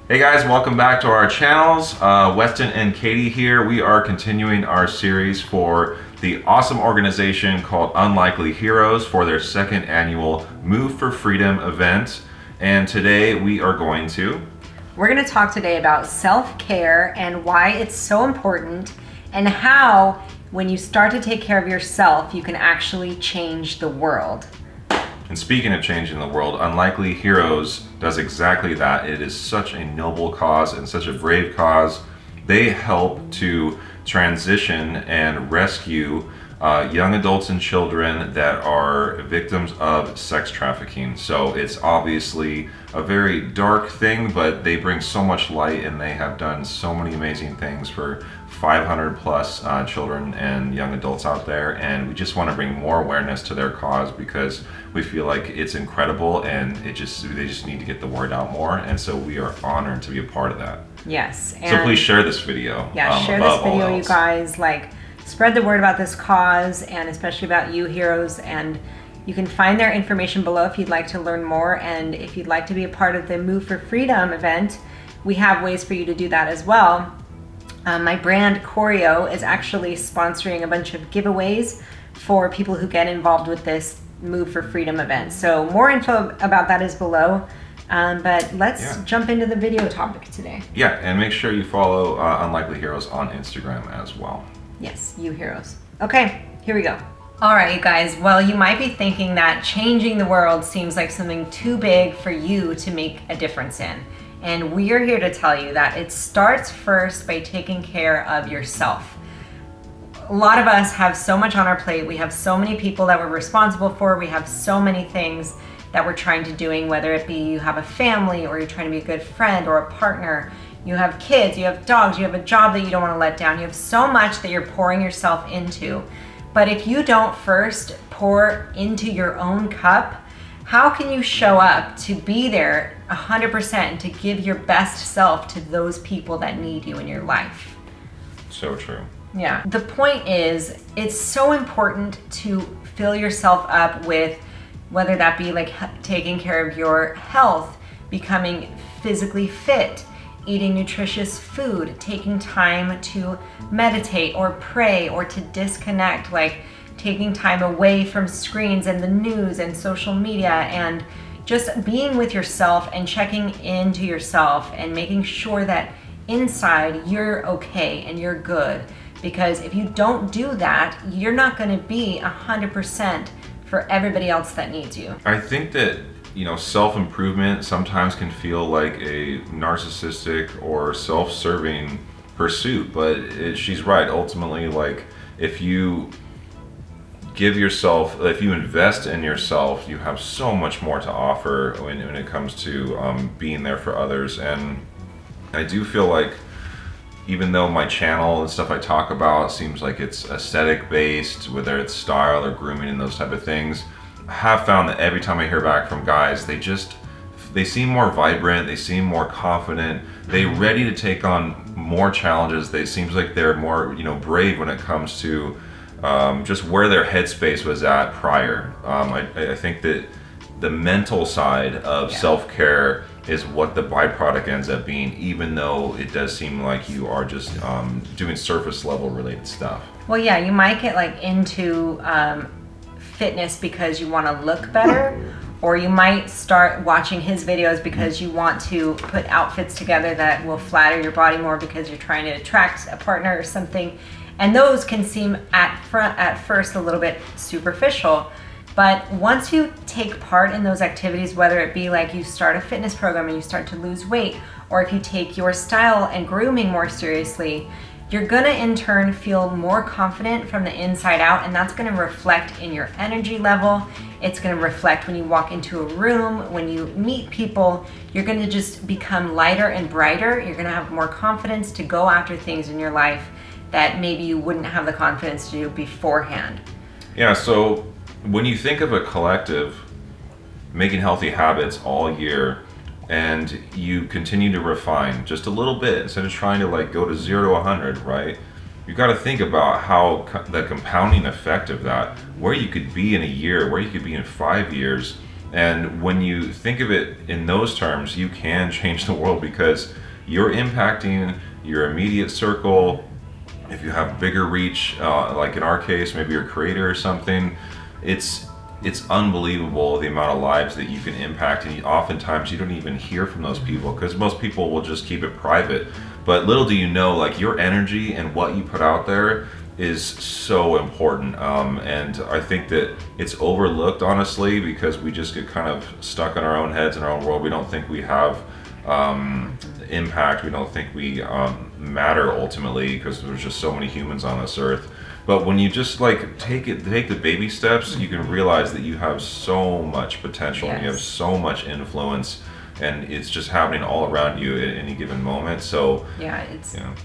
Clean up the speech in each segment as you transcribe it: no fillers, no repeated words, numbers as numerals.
Hey guys, welcome back to our channels. Weston and Katie here. We are continuing our series for the awesome organization called Unlikely Heroes for their second annual Move for Freedom event. And today we're going to talk today about self-care and why it's so important, and how when you start to take care of yourself, you can actually change the world. And speaking of changing the world, Unlikely Heroes does exactly that. It is such a noble cause and such a brave cause. They help to transition and rescue young adults and children that are victims of sex trafficking. So it's obviously a very dark thing, but they bring so much light, and they have done so many amazing things for 500 plus children and young adults out there, and we just want to bring more awareness to their cause because we feel like it's incredible, and they just need to get the word out more, and so we are honored to be a part of that. Yes. So please share this video. Yeah, share this video, you guys. Spread the word about this cause, and especially about you heroes. And you can find their information below if you'd like to learn more, and if you'd like to be a part of the Move for Freedom event, we have ways for you to do that as well. My brand Corio is actually sponsoring a bunch of giveaways for people who get involved with this Move for Freedom event. So more info about that is below. But let's jump into the video topic today. Yeah, and make sure you follow Unlikely Heroes on Instagram as well. Yes, you heroes. Okay, here we go. All right, you guys. Well, you might be thinking that changing the world seems like something too big for you to make a difference in. And we are here to tell you that it starts first by taking care of yourself. A lot of us have so much on our plate. We have so many people that we're responsible for. We have so many things that we're trying to doing, whether it be you have a family, or you're trying to be a good friend or a partner. You have kids, you have dogs, you have a job that you don't want to let down. You have so much that you're pouring yourself into. But if you don't first pour into your own cup, how can you show up to be there 100% and to give your best self to those people that need you in your life? So true. Yeah. The point is, it's so important to fill yourself up with, whether that be taking care of your health, becoming physically fit, eating nutritious food, taking time to meditate or pray or to disconnect, taking time away from screens and the news and social media, and just being with yourself and checking into yourself and making sure that inside you're okay and you're good. Because if you don't do that, you're not going to be 100% for everybody else that needs you. I think that self-improvement sometimes can feel like a narcissistic or self-serving pursuit, but she's right. Ultimately, if you if you invest in yourself, you have so much more to offer when it comes to being there for others. And I do feel like, even though my channel and stuff I talk about seems like it's aesthetic based, whether it's style or grooming and those type of things, I have found that every time I hear back from guys, they seem more vibrant, they seem more confident, they're ready to take on more challenges. They seems like they're more brave when it comes to just where their headspace was at prior. I think that the mental side of self-care is what the byproduct ends up being, even though it does seem like you are just doing surface level related stuff. Well, yeah, you might get into fitness because you want to look better, or you might start watching his videos because you want to put outfits together that will flatter your body more because you're trying to attract a partner or something. And those can seem at first a little bit superficial. But once you take part in those activities, whether it be you start a fitness program and you start to lose weight, or if you take your style and grooming more seriously, you're gonna in turn feel more confident from the inside out, and that's gonna reflect in your energy level. It's gonna reflect when you walk into a room, when you meet people. You're gonna just become lighter and brighter. You're gonna have more confidence to go after things in your life that maybe you wouldn't have the confidence to do beforehand. Yeah, so when you think of a collective making healthy habits all year, and you continue to refine just a little bit instead of trying to go to 0 to 100, right? You've got to think about how the compounding effect of that, where you could be in a year, where you could be in 5 years, And when you think of it in those terms, you can change the world because you're impacting your immediate circle. If you have bigger reach, like in our case, maybe you're a creator or something, it's unbelievable the amount of lives that you can impact, and oftentimes you don't even hear from those people because most people will just keep it private. But little do you know, like, your energy and what you put out there is so important, and I think that it's overlooked, honestly, because we just get kind of stuck in our own heads, in our own world. We don't think we have impact. We don't think we matter ultimately, because there's just so many humans on this earth. But when you just like take the baby steps, you can realize that you have so much potential, and you have so much influence, and it's just happening all around you at any given moment. So yeah,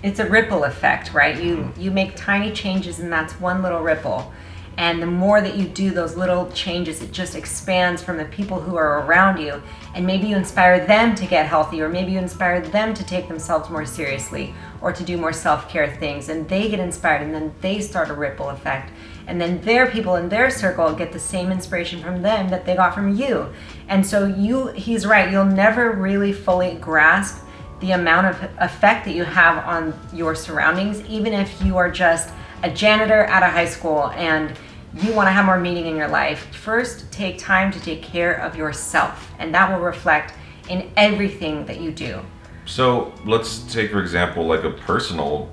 it's a ripple effect, right? You make tiny changes, and that's one little ripple. And the more that you do those little changes, it just expands from the people who are around you. And maybe you inspire them to get healthy, or maybe you inspire them to take themselves more seriously, or to do more self-care things. And they get inspired, and then they start a ripple effect. And then their people in their circle get the same inspiration from them that they got from you. And so he's right, you'll never really fully grasp the amount of effect that you have on your surroundings, even if you are just a janitor at a high school and you want to have more meaning in your life. First, take time to take care of yourself, and that will reflect in everything that you do. So let's take, for example, like a personal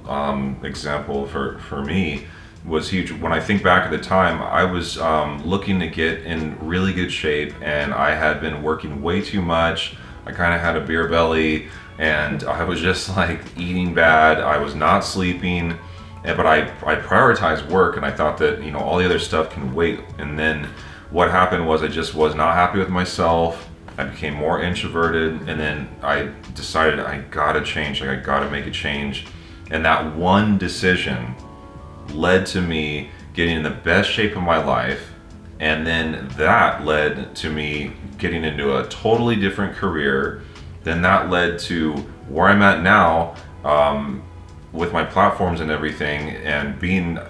example for me was huge. When I think back at the time, I was looking to get in really good shape, and I had been working way too much. I kind of had a beer belly, and I was just like eating bad. I was not sleeping. But I prioritized work, and I thought that, you know, all the other stuff can wait. And then what happened was I just was not happy with myself. I became more introverted, and then I decided I gotta change, like I gotta make a change. And that one decision led to me getting in the best shape of my life, and then that led to me getting into a totally different career. Then that led to where I'm at now, with my platforms and everything, and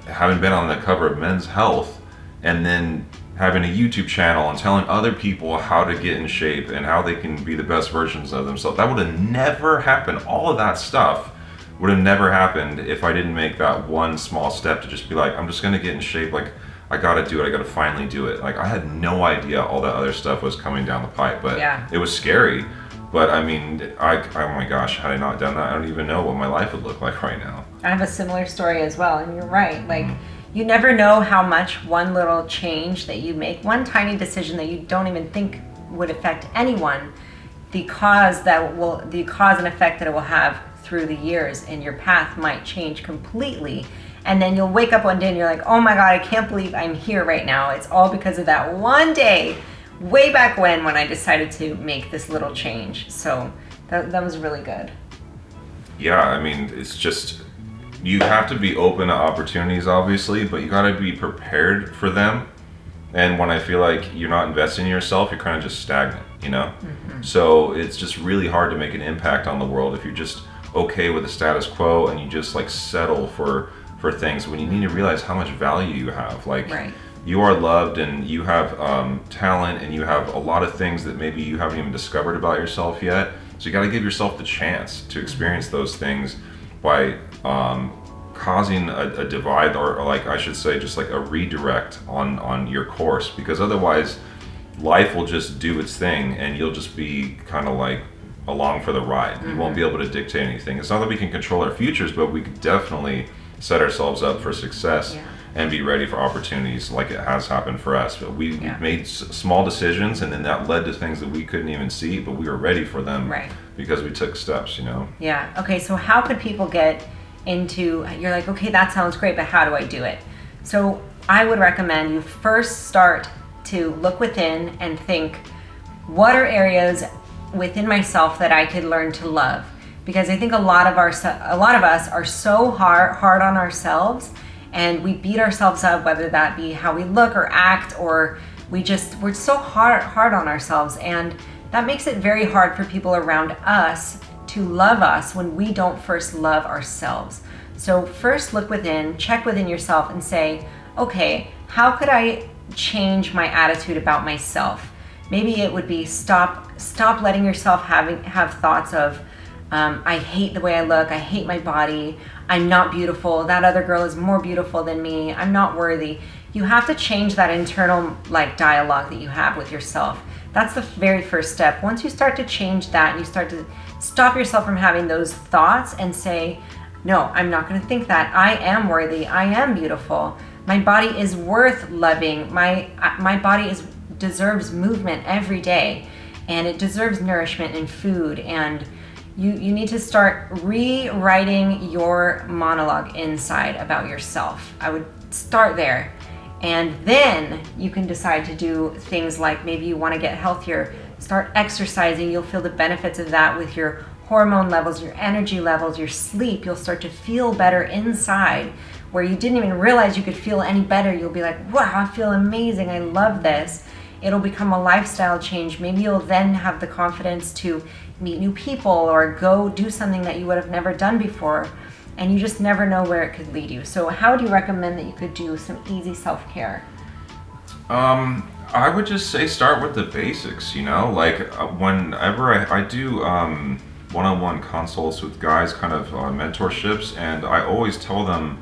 having been on the cover of Men's Health, and then having a YouTube channel and telling other people how to get in shape and how they can be the best versions of themselves. That would have never happened. All of that stuff would have never happened if I didn't make that one small step to just be like, I'm just gonna get in shape. Like, I gotta do it. I gotta finally do it. Like, I had no idea all that other stuff was coming down the pipe, but it was scary. But I mean, oh my gosh, had I not done that, I don't even know what my life would look like right now. I have a similar story as well, and you're right. Like, you never know how much one little change that you make, one tiny decision that you don't even think would affect anyone, the cause and effect that it will have through the years, and your path might change completely. And then you'll wake up one day and you're like, oh my God, I can't believe I'm here right now. It's all because of that one day way back when I decided to make this little change. So that was really good. Yeah, I mean, it's just, you have to be open to opportunities, obviously, but you gotta be prepared for them. And when I feel like you're not investing in yourself, you're kind of just stagnant, you know? So it's just really hard to make an impact on the world if you're just okay with the status quo and you just like settle for things, when you need to realize how much value you have. Like, you are loved, and you have talent, and you have a lot of things that maybe you haven't even discovered about yourself yet. So you got to give yourself the chance to experience those things by causing a divide, or like I should say, just like a redirect on your course, because otherwise life will just do its thing, and you'll just be kind of like along for the ride. You won't be able to dictate anything. It's not that we can control our futures, but we can definitely set ourselves up for success and be ready for opportunities, like it has happened for us. But we made small decisions, and then that led to things that we couldn't even see, but we were ready for them because we took steps, you know? Yeah. Okay, so how could people get into, you're like, okay, that sounds great, but how do I do it? So I would recommend you first start to look within and think, what are areas within myself that I could learn to love? Because I think a lot of us are so hard on ourselves, and we beat ourselves up, whether that be how we look or act, or we're so hard on ourselves, and that makes it very hard for people around us to love us when we don't first love ourselves. So first look within, check within yourself, and say, okay, how could I change my attitude about myself? Maybe it would be stop letting yourself have thoughts of, I hate the way I look, I hate my body, I'm not beautiful, that other girl is more beautiful than me, I'm not worthy. You have to change that internal like dialogue that you have with yourself. That's the very first step. Once you start to change that and you start to stop yourself from having those thoughts and say, no, I'm not going to think that. I am worthy. I am beautiful. My body is worth loving. My body deserves movement every day, and it deserves nourishment and food. And you need to start rewriting your monologue inside about yourself. I would start there. And then you can decide to do things like maybe you want to get healthier, start exercising. You'll feel the benefits of that with your hormone levels, your energy levels, your sleep. You'll start to feel better inside where you didn't even realize you could feel any better. You'll be like, wow, I feel amazing. I love this. It'll become a lifestyle change. Maybe you'll then have the confidence to meet new people or go do something that you would have never done before. And you just never know where it could lead you. So how do you recommend that you could do some easy self-care? I would just say start with the basics, like whenever I do one-on-one consults with guys, kind of mentorships, and I always tell them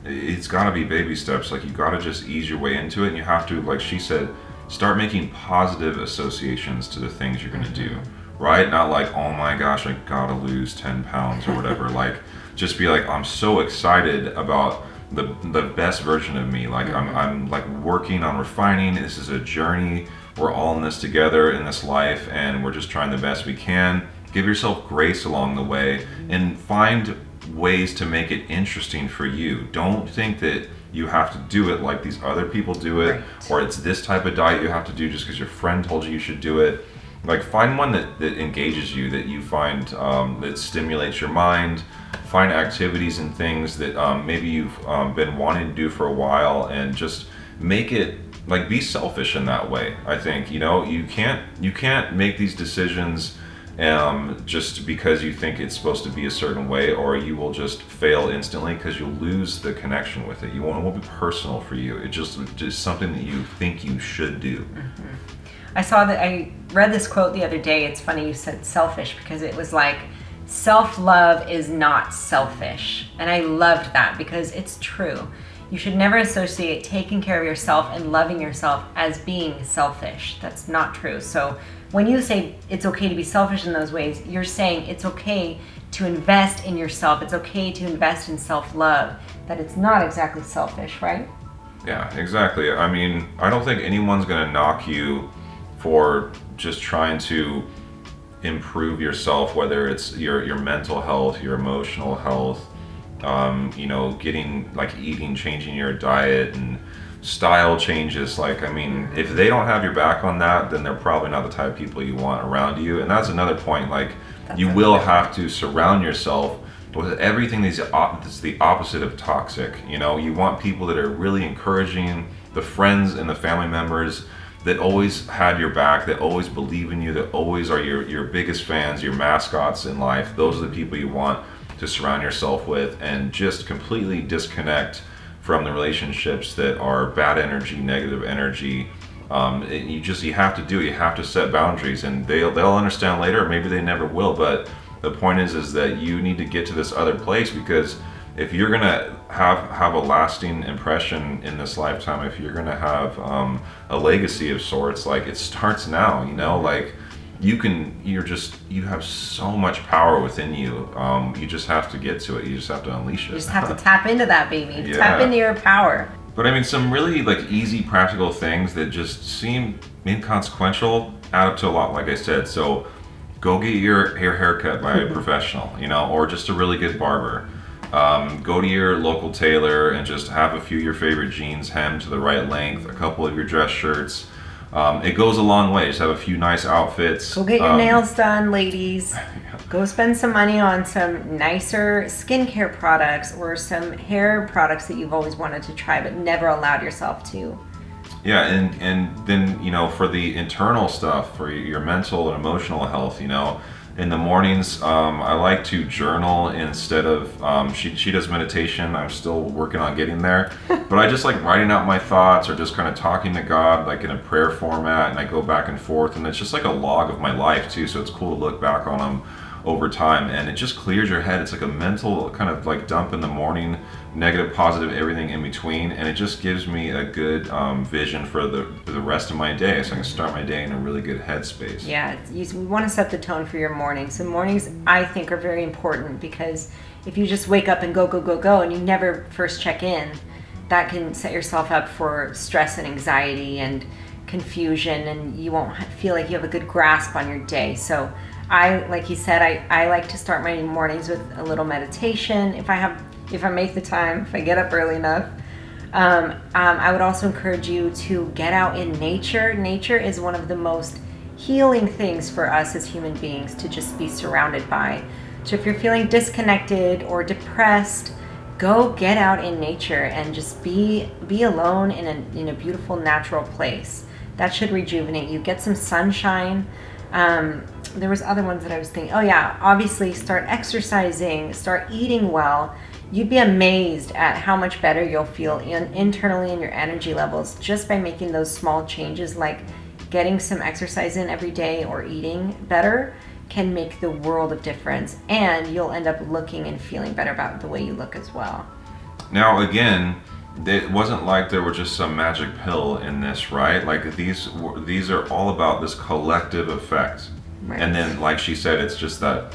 it's got to be baby steps. Like you got to just ease your way into it, and you have to, like she said, start making positive associations to the things you're going to do, right? Not like, oh my gosh, I got to lose 10 pounds or whatever. Like just be like, I'm so excited about the best version of me. Like I'm like working on refining. This is a journey. We're all in this together in this life, and we're just trying the best we can. Give yourself grace along the way and find ways to make it interesting for you. Don't think that you have to do it like these other people do it, right, or it's this type of diet you have to do just because your friend told you should do it. Like find one that engages you, that you find that stimulates your mind. Find activities and things that maybe you've been wanting to do for a while, and just make it like be selfish in that way. I think you can't make these decisions just because you think it's supposed to be a certain way, or you will just fail instantly because you'll lose the connection with it. It won't be personal for you. It's just something that you think you should do. Mm-hmm. I read this quote the other day. It's funny you said selfish, because it was like, self-love is not selfish. And I loved that because it's true. You should never associate taking care of yourself and loving yourself as being selfish. That's not true. So when you say it's okay to be selfish in those ways, you're saying it's okay to invest in yourself. It's okay to invest in self-love. That it's not exactly selfish, right? Yeah, exactly. I mean, I don't think anyone's going to knock you for just trying to improve yourself, whether it's your mental health, your emotional health, getting like eating, changing your diet and style changes. Like, I mean, if they don't have your back on that, then they're probably not the type of people you want around you. And that's another point. Like, you will have to surround yourself with everything that's the opposite of toxic. You want people that are really encouraging, the friends and the family members that always had your back, that always believe in you, that always are your biggest fans, your mascots in life. Those are the people you want to surround yourself with, and just completely disconnect from the relationships that are bad energy, negative energy. You have to do it. You have to set boundaries, and they'll understand later. Maybe they never will, but the point is that you need to get to this other place, because if you're gonna have a lasting impression in this lifetime, if you're gonna have a legacy of sorts, like it starts now. Like you have so much power within you. You just have to get to it. You just have to unleash it. You just have to tap into that, baby. Yeah. Tap into your power. But I mean, some really like easy, practical things that just seem inconsequential add up to a lot. Like I said, so go get your hair cut by a professional, or just a really good barber. Go to your local tailor and just have a few of your favorite jeans hemmed to the right length, a couple of your dress shirts. It goes a long way. Just have a few nice outfits. Go get your nails done, ladies. Go spend some money on some nicer skincare products or some hair products that you've always wanted to try but never allowed yourself to. Yeah, and then, for the internal stuff, for your mental and emotional health, In the mornings, I like to journal instead of, she does meditation. I'm still working on getting there. But I just like writing out my thoughts or just kind of talking to God like in a prayer format, and I go back and forth, and it's just like a log of my life too, so it's cool to look back on them over time, and it just clears your head. It's like a mental kind of like dump in the morning, negative, positive, everything in between, and it just gives me a good vision for the rest of my day, so I can start my day in a really good headspace. Yeah, we want to set the tone for your mornings. So mornings, I think, are very important, because if you just wake up and go, go, go, go, and you never first check in, that can set yourself up for stress and anxiety and confusion, and you won't feel like you have a good grasp on your day. So like you said, I like to start my mornings with a little meditation if I make the time, if I get up early enough. I would also encourage you to get out in nature. Nature is one of the most healing things for us as human beings to just be surrounded by. So if you're feeling disconnected or depressed, go get out in nature and just be alone in a beautiful natural place. That should rejuvenate you. Get some sunshine. There was other ones that I was thinking. Oh yeah, obviously start exercising, start eating well. You'd be amazed at how much better you'll feel internally in your energy levels just by making those small changes, like getting some exercise in every day or eating better can make the world of difference, and you'll end up looking and feeling better about the way you look as well. Now again, it wasn't like there were just some magic pill in this, right? Like these are all about this collective effect. Right. And then, like she said, it's just that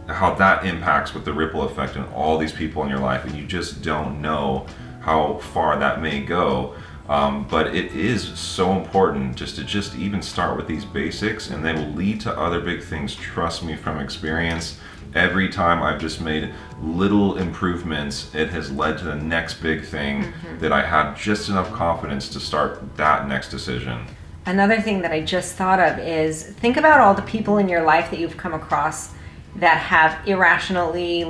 how that impacts with the ripple effect and all these people in your life, and you just don't know how far that may go. But it is so important just to even start with these basics, and they will lead to other big things. Trust me from experience. Every time I've just made little improvements, it has led to the next big thing that I had just enough confidence to start that next decision. Another thing that I just thought of is think about all the people in your life that you've come across that have irrationally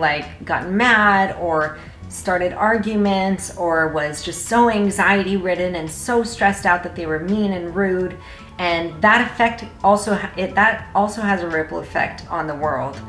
gotten mad or started arguments or was just so anxiety ridden and so stressed out that they were mean and rude, and that also has a ripple effect on the world.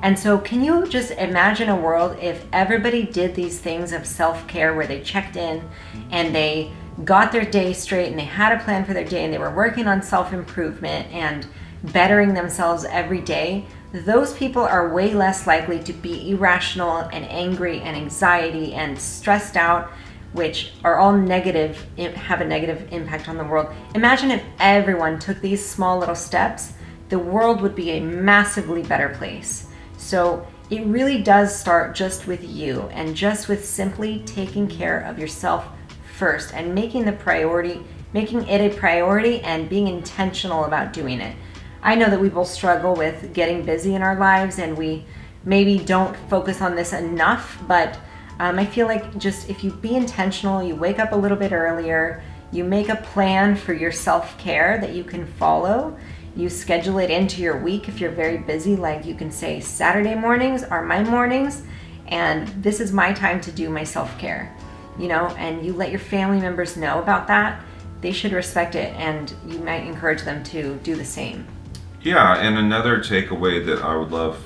And so can you just imagine a world if everybody did these things of self-care, where they checked in and they got their day straight and they had a plan for their day and they were working on self-improvement and bettering themselves every day? Those people are way less likely to be irrational and angry and anxiety and stressed out, which are all negative, have a negative impact on the world. Imagine if everyone took these small little steps, the world would be a massively better place. So it really does start just with you, and just with simply taking care of yourself first and making it a priority and being intentional about doing it. I know that we both struggle with getting busy in our lives, and we maybe don't focus on this enough, but I feel like just if you be intentional, you wake up a little bit earlier, you make a plan for your self-care that you can follow, you schedule it into your week if you're very busy, like you can say Saturday mornings are my mornings and this is my time to do my self-care, and you let your family members know about that. They should respect it, and you might encourage them to do the same. Yeah, and another takeaway that I would love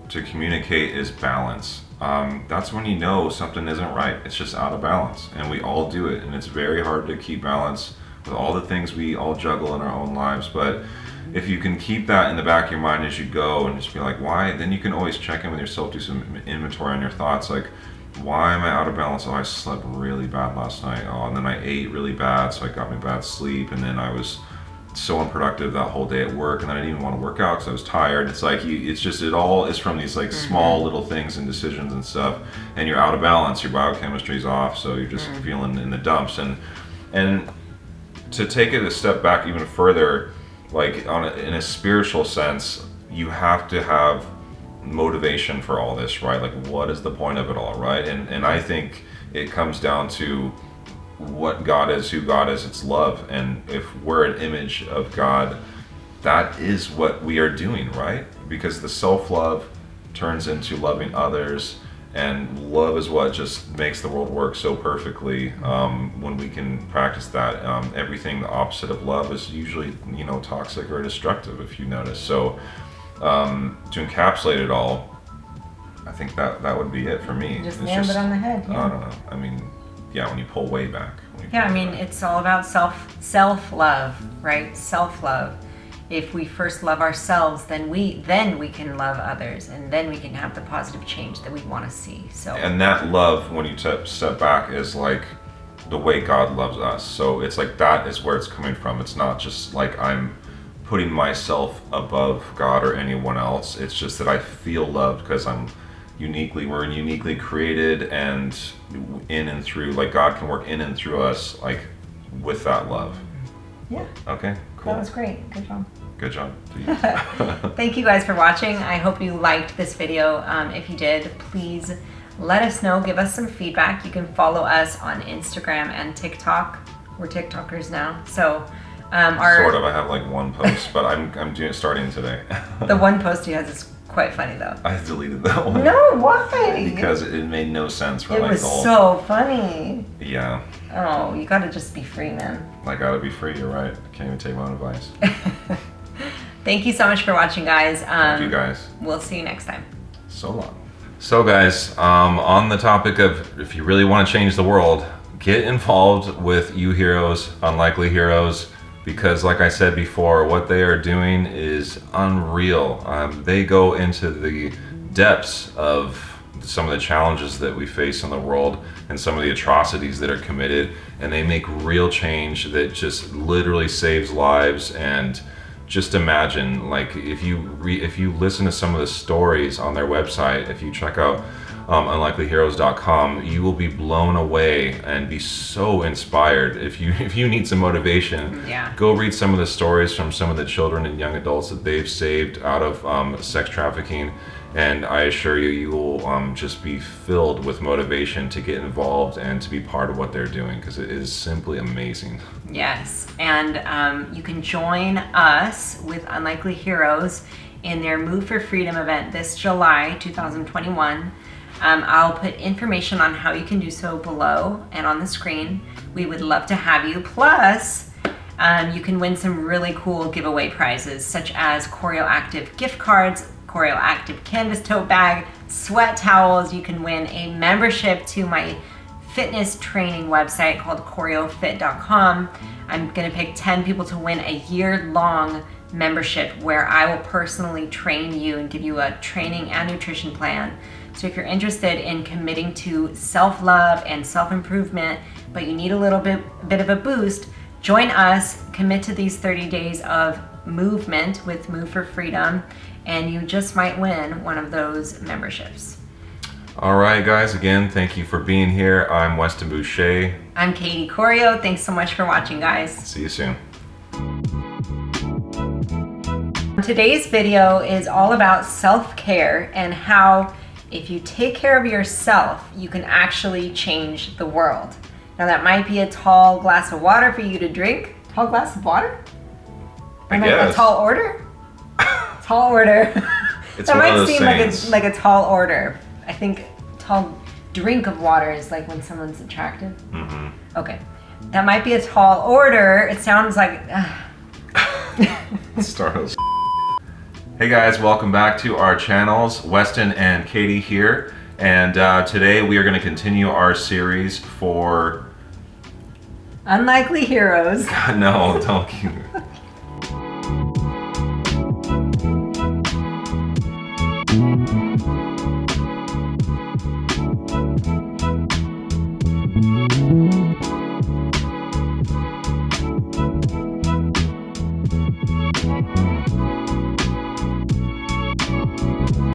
to communicate is balance. That's when you know something isn't right. It's just out of balance, and we all do it, and it's very hard to keep balance with all the things we all juggle in our own lives. But if you can keep that in the back of your mind as you go and just be like, why? Then you can always check in with yourself, do some inventory on your thoughts, like, why am I out of balance? Oh, I slept really bad last night. Oh, and then I ate really bad, so I got me bad sleep, and then I was so unproductive that whole day at work, and then I didn't even want to work out because I was tired. It's like it all is from these small little things and decisions and stuff, and you're out of balance. Your biochemistry's off, so you're just feeling in the dumps. And to take it a step back even further, in a spiritual sense, you have to have motivation for all this, right? Like, what is the point of it all, right? And I think it comes down to what God is, who God is. It's love, and if we're an image of God, that is what we are doing, right? Because the self-love turns into loving others, and love is what just makes the world work so perfectly when we can practice that. Everything the opposite of love is usually toxic or destructive, if you notice. So to encapsulate it all, I think that would be it for me. Just nailed it on the head. Yeah. I don't know. I mean, yeah, when you pull way back. Yeah, I mean, it's all about self-love, right? Self-love. If we first love ourselves, then we can love others, and then we can have the positive change that we want to see. So. And that love, when you step back, is like the way God loves us. So it's like that is where it's coming from. It's not just like I'm putting myself above God or anyone else. It's just that I feel loved because we're uniquely created, and in and through, like God can work in and through us, like with that love. Yeah. Okay, cool. That was great. Good job. Good job. Thank you guys for watching. I hope you liked this video. If you did, please let us know. Give us some feedback. You can follow us on Instagram and TikTok. We're TikTokers now. So sort of. I have like one post, but I'm starting today. The one post he has is quite funny though. I deleted that one. No, why? Because it made no sense for it like was the whole... so funny. Yeah. Oh, you gotta just be free, man. I gotta be free. You're right. Can't even take my own advice. Thank you so much for watching, guys. Thank you, guys. We'll see you next time. So long. So, guys, on the topic of if you really want to change the world, get involved with You Heroes, Unlikely Heroes, because like I said before, what they are doing is unreal. They go into the depths of some of the challenges that we face in the world and some of the atrocities that are committed, and they make real change that just literally saves lives. And just imagine, like, if you listen to some of the stories on their website, if you check out unlikelyheroes.com, you will be blown away and be so inspired. If you need some motivation, go read some of the stories from some of the children and young adults that they've saved out of sex trafficking, and I assure you, you will just be filled with motivation to get involved and to be part of what they're doing, because it is simply amazing. Yes, and you can join us with Unlikely Heroes in their Move for Freedom event this July 2021. I'll put information on how you can do so below and on the screen. We would love to have you. Plus, you can win some really cool giveaway prizes, such as Corio Active gift cards, Corio Active canvas tote bag, sweat towels. You can win a membership to my fitness training website called CorioFit.com. I'm gonna pick 10 people to win a year-long membership where I will personally train you and give you a training and nutrition plan. So if you're interested in committing to self-love and self-improvement, but you need a little bit of a boost, join us, commit to these 30 days of movement with Move for Freedom, and you just might win one of those memberships. All right, guys, again, thank you for being here. I'm Weston Boucher. I'm Katie Corio. Thanks so much for watching, guys. See you soon. Today's video is all about self-care and how if you take care of yourself, you can actually change the world. Now that might be a tall glass of water for you to drink. Tall glass of water? I guess. A tall order? Tall order. It's that one of might those seem sayings. like a tall order. I think tall drink of water is like when someone's attractive. Mm-hmm. Okay. That might be a tall order. It sounds like... Startles. Hey guys, welcome back to our channels. Weston and Katie here, and today we are going to continue our series for Unlikely Heroes. No, don't keep it.